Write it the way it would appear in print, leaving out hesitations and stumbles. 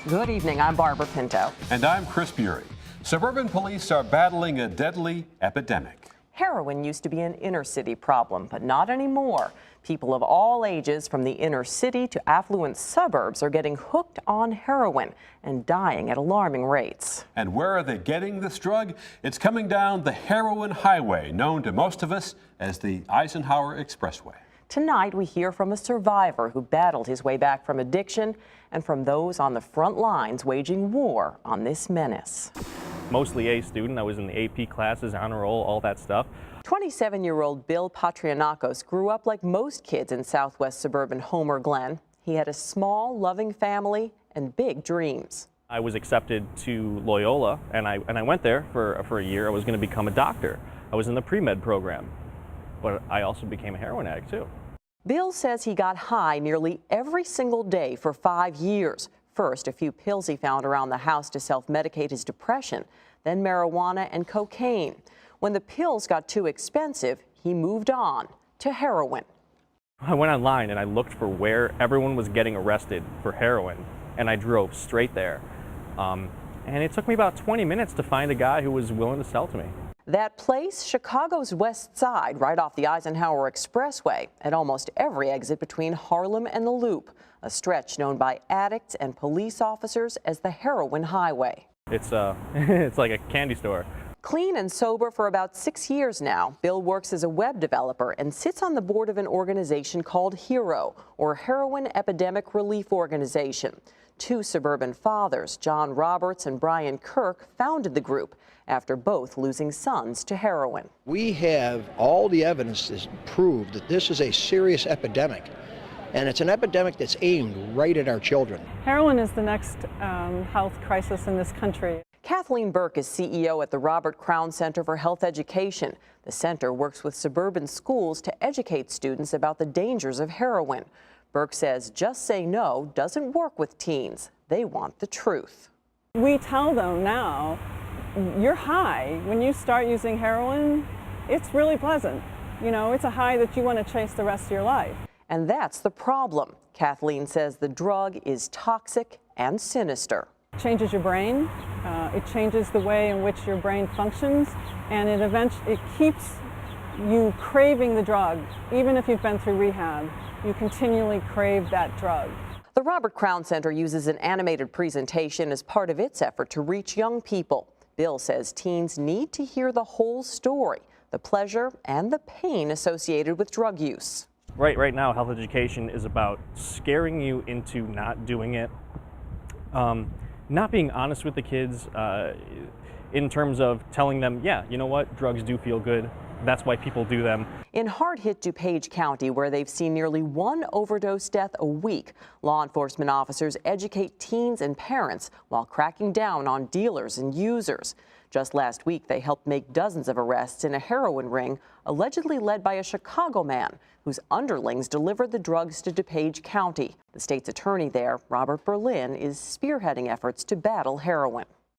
Good evening, I'm Barbara Pinto. And I'm Chris Bury. Suburban police are battling a deadly epidemic. Heroin used to be an inner city problem, but not anymore. People of all ages, from the inner city to affluent suburbs, are getting hooked on heroin and dying at alarming rates. And where are they getting this drug? It's coming down the Heroin Highway, known to most of us as the Eisenhower Expressway. Tonight, we hear from a survivor who battled his way back from addiction and from those on the front lines waging war on this menace. Mostly A student. I was in the AP classes, honor roll, all that stuff. 27-year-old Bill Patrianakos grew up like most kids in southwest suburban Homer Glen. He had a small, loving family and big dreams. I was accepted to Loyola, and I went there for a year. I was going to become a doctor. I was in the pre-med program, but I also became a heroin addict too. Bill says he got high nearly every single day for 5 years. First, a few pills he found around the house to self-medicate his depression, then marijuana and cocaine. When the pills got too expensive, he moved on to heroin. I went online and I looked for where everyone was getting arrested for heroin, and I drove straight there. And it took me about 20 minutes to find a guy who was willing to sell to me. That place, Chicago's West Side, right off the Eisenhower Expressway, at almost every exit between Harlem and the Loop, a stretch known by addicts and police officers as the Heroin Highway. It's like a candy store. Clean and sober for about 6 years now, Bill works as a web developer and sits on the board of an organization called HERO, or Heroin Epidemic Relief Organization. Two suburban fathers, John Roberts and Brian Kirk, founded the group after both losing sons to heroin. We have all the evidence to prove that this is a serious epidemic, and it's an epidemic that's aimed right at our children. Heroin is the next health crisis in this country. Kathleen Burke is CEO at the Robert Crown Center for Health Education. The center works with suburban schools to educate students about the dangers of heroin. Burke says just say no doesn't work with teens. They want the truth. We tell them now, you're high. When you start using heroin, it's really pleasant. You know, it's a high that you want to chase the rest of your life. And that's the problem. Kathleen says the drug is toxic and sinister. It changes your brain. It changes the way in which your brain functions, and it keeps you craving the drug. Even if you've been through rehab, you continually crave that drug. The Robert Crown Center uses an animated presentation as part of its effort to reach young people. Bill says teens need to hear the whole story, the pleasure and the pain associated with drug use. Right now, health education is about scaring you into not doing it, not being honest with the kids in terms of telling them, yeah, you know what, drugs do feel good. That's why people do them. In hard-hit DuPage County, where they've seen nearly 1 overdose death a week, law enforcement officers educate teens and parents while cracking down on dealers and users. Just last week, they helped make dozens of arrests in a heroin ring allegedly led by a Chicago man whose underlings delivered the drugs to DuPage County. The state's attorney there, Robert Berlin, is spearheading efforts to battle heroin.